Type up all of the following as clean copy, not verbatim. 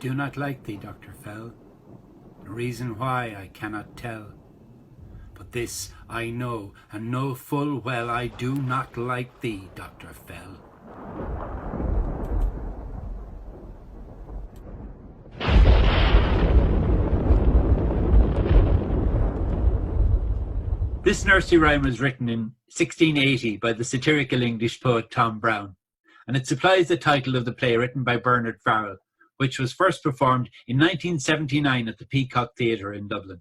do not like thee, Dr. Fell. The reason why I cannot tell. But this I know, and know full well I do not like thee, Dr. Fell. This nursery rhyme was written in 1680 by the satirical English poet Tom Brown, and it supplies the title of the play written by Bernard Farrell, which was first performed in 1979 at the Peacock Theatre in Dublin.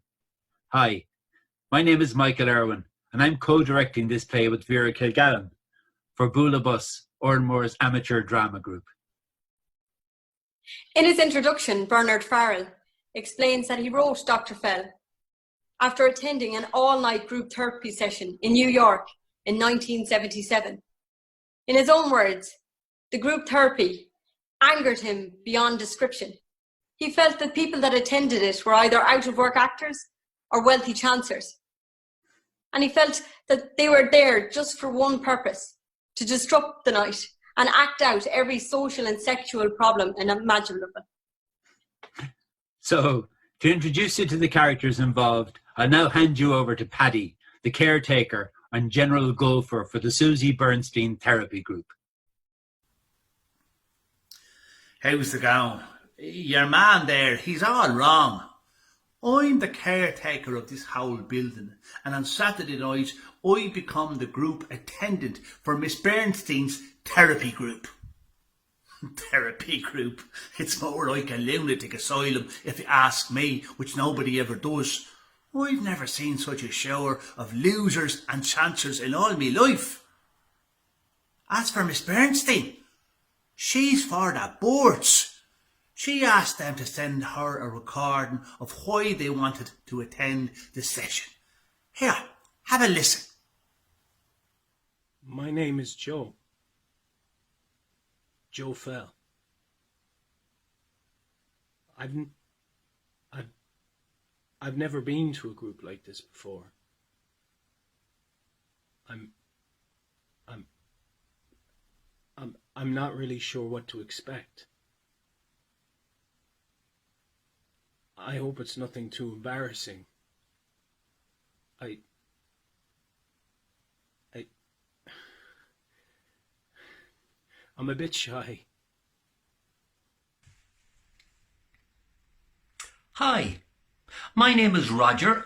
Hi, my name is Michael Irwin, and I'm co-directing this play with Vera Kilgallen for Bualadh Bos, Oranmore's amateur drama group. In his introduction, Bernard Farrell explains that he wrote Dr. Fell after attending an all-night group therapy session in New York in 1977. In his own words, the group therapy angered him beyond description. He felt that people that attended it were either out-of-work actors or wealthy chancers. And he felt that they were there just for one purpose, to disrupt the night and act out every social and sexual problem imaginable. So, to introduce you to the characters involved, I'll now hand you over to Paddy, the caretaker and general gopher for the Susie Bernstein therapy group. How's the going? Your man there, he's all wrong. I'm the caretaker of this whole building, and on Saturday night I become the group attendant for Miss Bernstein's therapy group. Therapy group? It's more like a lunatic asylum, if you ask me, which nobody ever does. I've never seen such a shower of losers and chancers in all my life. As for Miss Bernstein, she's for the boards. She asked them to send her a recording of why they wanted to attend the session. Here, have a listen. My name is Joe. Joe Fell. I've never been to a group like this before. I'm not really sure what to expect. I hope it's nothing too embarrassing. I'm a bit shy. Hi, my name is Roger.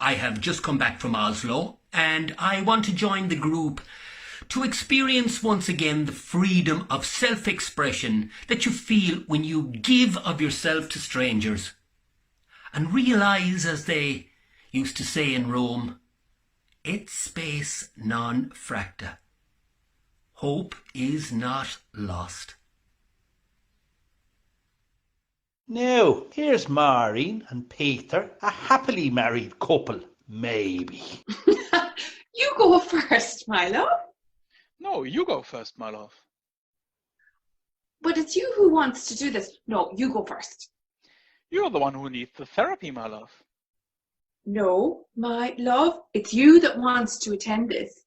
I have just come back from Oslo and I want to join the group to experience once again the freedom of self-expression that you feel when you give of yourself to strangers and realise, as they used to say in Rome, et spes non fracta. Hope is not lost. Now, here's Maureen and Peter, a happily married couple, maybe. You go first, my love. No, you go first, my love. But it's you who wants to do this. No, you go first. You're the one who needs the therapy, my love. No, my love, it's you that wants to attend this.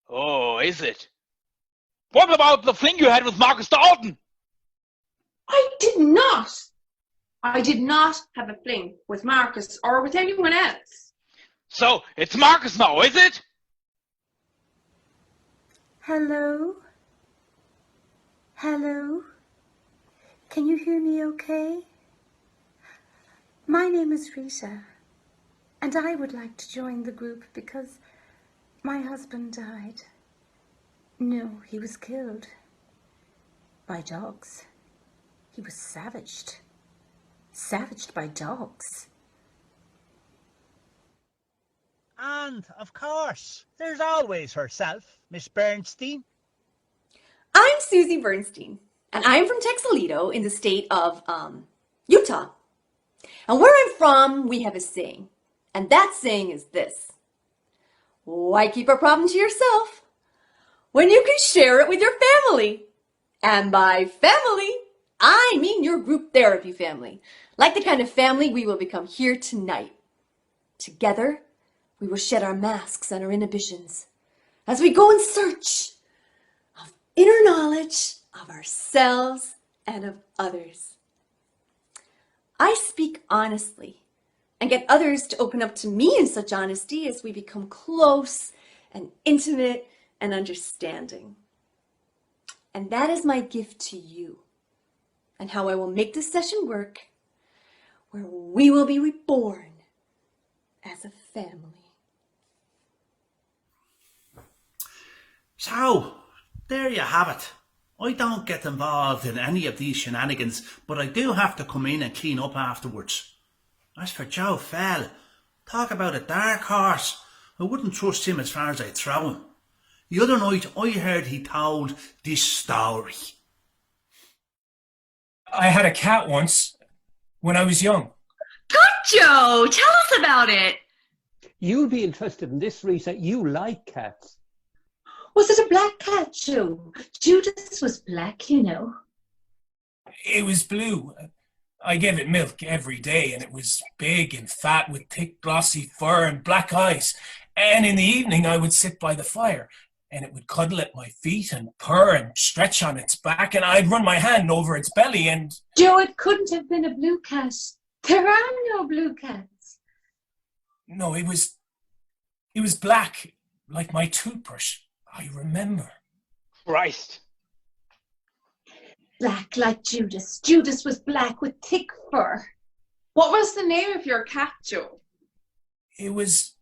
Oh, is it? What about the fling you had with Marcus Dalton? I did not. I did not have a fling with Marcus or with anyone else. So, it's Marcus now, is it? Hello? Hello? Can you hear me okay? My name is Rita, and I would like to join the group because my husband died. No, he was killed by dogs. He was savaged by dogs. And, of course, there's always herself, Miss Bernstein. I'm Susie Bernstein, and I'm from Texalito in the state of, Utah. And where I'm from, we have a saying, and that saying is this: why keep a problem to yourself when you can share it with your family? And by family, I mean your group therapy family, like the kind of family we will become here tonight. Together, we will shed our masks and our inhibitions as we go in search of inner knowledge of ourselves and of others. I speak honestly and get others to open up to me in such honesty as we become close and intimate and understanding. And that is my gift to you, and how I will make this session work, where we will be reborn as a family. So, there you have it. I don't get involved in any of these shenanigans, but I do have to come in and clean up afterwards. As for Joe Fell, talk about a dark horse. I wouldn't trust him as far as I'd throw him. The other night I heard he told this story. I had a cat once, when I was young. Good, Joe! Tell us about it! You'll be interested in this, Rita. You like cats. Was it a black cat, Joe? Judas was black, you know. It was blue. I gave it milk every day, and it was big and fat with thick glossy fur and black eyes. And in the evening I would sit by the fire, and it would cuddle at my feet and purr and stretch on its back, and I'd run my hand over its belly and... Joe, it couldn't have been a blue cat. There are no blue cats. No, it was black, like my toothbrush. I remember. Christ. Black like Judas. Judas was black with thick fur. What was the name of your cat, Joe? It was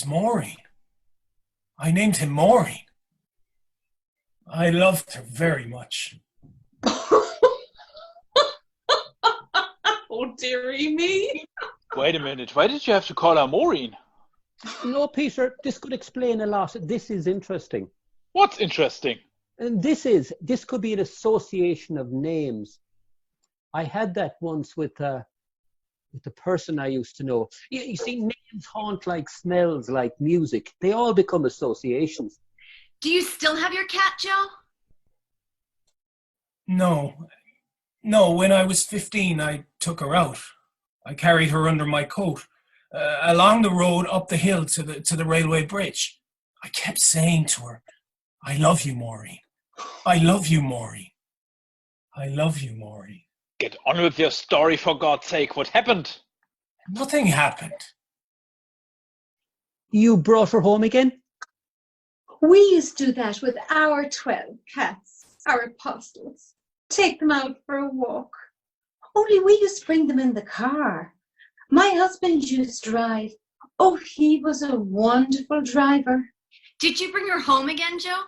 Maureen. I named him Maureen. I loved her very much. Oh, dearie me. Wait a minute. Why did you have to call her Maureen? No, Peter, this could explain a lot. This is interesting. What's interesting? And this could be an association of names. I had that once with a person I used to know. You see, names haunt like smells, like music. They all become associations. Do you still have your cat, Joe? No, when I was 15, I took her out. I carried her under my coat, along the road, up the hill to the railway bridge. I kept saying to her, I love you, Maureen. I love you, Maureen. I love you, Maureen. Get on with your story, for God's sake. What happened? Nothing happened. You brought her home again? We used to do that with our 12 cats, our apostles. Take them out for a walk. Only we used to bring them in the car. My husband used to drive. Oh, he was a wonderful driver. Did you bring her home again, Joe?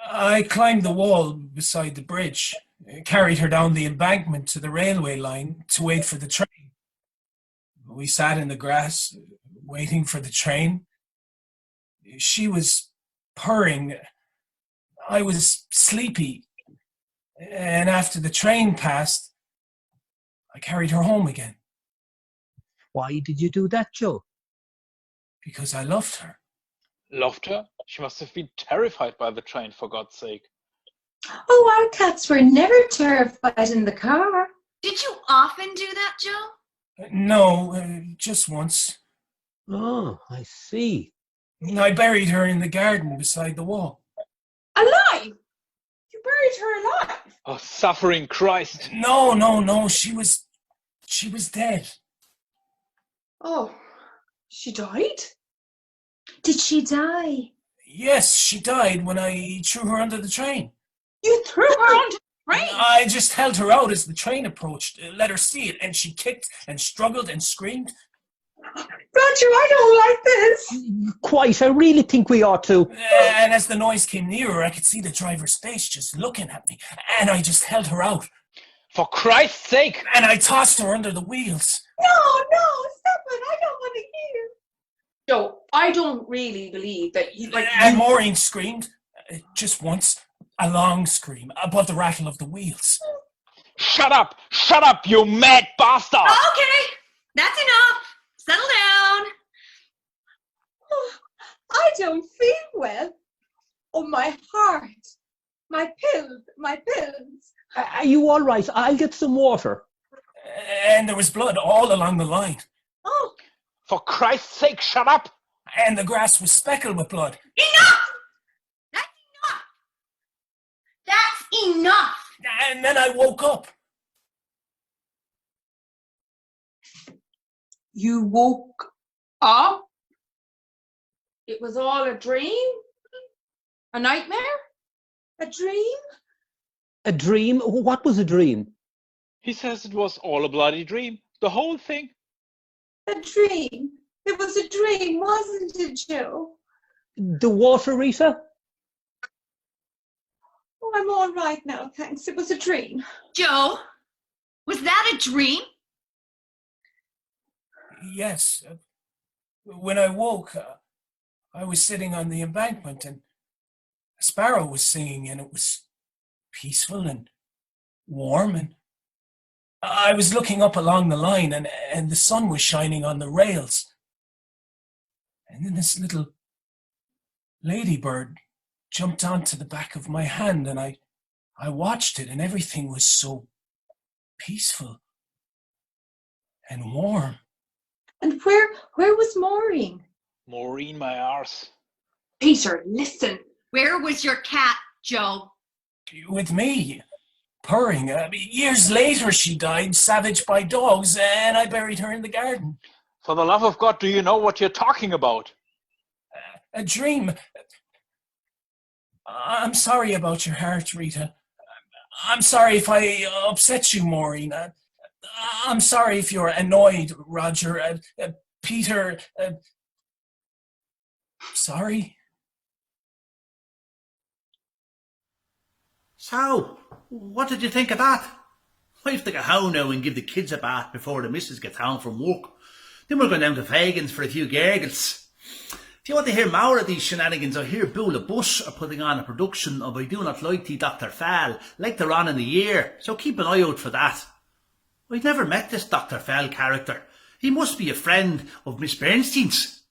I climbed the wall beside the bridge, carried her down the embankment to the railway line to wait for the train. We sat in the grass, waiting for the train. She was purring. I was sleepy. And after the train passed, I carried her home again. Why did you do that, Joe? Because I loved her. Loved her? She must have been terrified by the train, for God's sake. Oh, our cats were never terrified in the car. Did you often do that, Joe? No, just once. Oh, I see. I buried her in the garden beside the wall. Alive? You buried her alive? Oh, suffering Christ. No, she was dead. Oh, she died? Did she die? Yes, she died when I threw her under the train. You threw her onto the train? I just held her out as the train approached, let her see it, and she kicked and struggled and screamed. Roger, I don't like this. Quite, I really think we ought to. And as the noise came nearer, I could see the driver's face just looking at me, and I just held her out. For Christ's sake! And I tossed her under the wheels. No, stop it. I don't want to hear. Joe, I don't really believe that you... And Maureen screamed, just once, a long scream, above the rattle of the wheels. Shut up, you mad bastard! Okay, that's enough. Settle down. Oh, I don't feel well. Oh, my heart. My pills. Are you all right? I'll get some water. And there was blood all along the line. Oh. For Christ's sake, shut up! And the grass was speckled with blood. Enough! That's enough! That's enough! And then I woke up. You woke up? It was all a dream? A nightmare? A dream? A dream? What was a dream? He says it was all a bloody dream. The whole thing. A dream? It was a dream, wasn't it, Joe? The water, Rita? Oh, I'm all right now, thanks. It was a dream. Joe, was that a dream? Yes. When I woke, I was sitting on the embankment and a sparrow was singing and it was peaceful and warm, and I was looking up along the line and the sun was shining on the rails. And then this little ladybird jumped onto the back of my hand and I watched it and everything was so peaceful and warm. And where was Maureen? Maureen, my arse. Peter, listen. Where was your cat, Joe? With me, purring. Years later she died, savaged by dogs, and I buried her in the garden. For the love of God, do you know what you're talking about? A dream. I'm sorry about your heart, Rita. I'm sorry if I upset you, Maureen. I'm sorry if you're annoyed, Roger. Peter, sorry. So, what did you think of that? I have to go home now and give the kids a bath before the missus gets home from work. Then we're going down to Fagan's for a few gurgles. If you want to hear more of these shenanigans, I hear Bualadh Bos are putting on a production of I Do Not Like Thee, Dr. Farrell, later on in the year, so keep an eye out for that. I've never met this Dr. Farrell character. He must be a friend of Miss Bernstein's.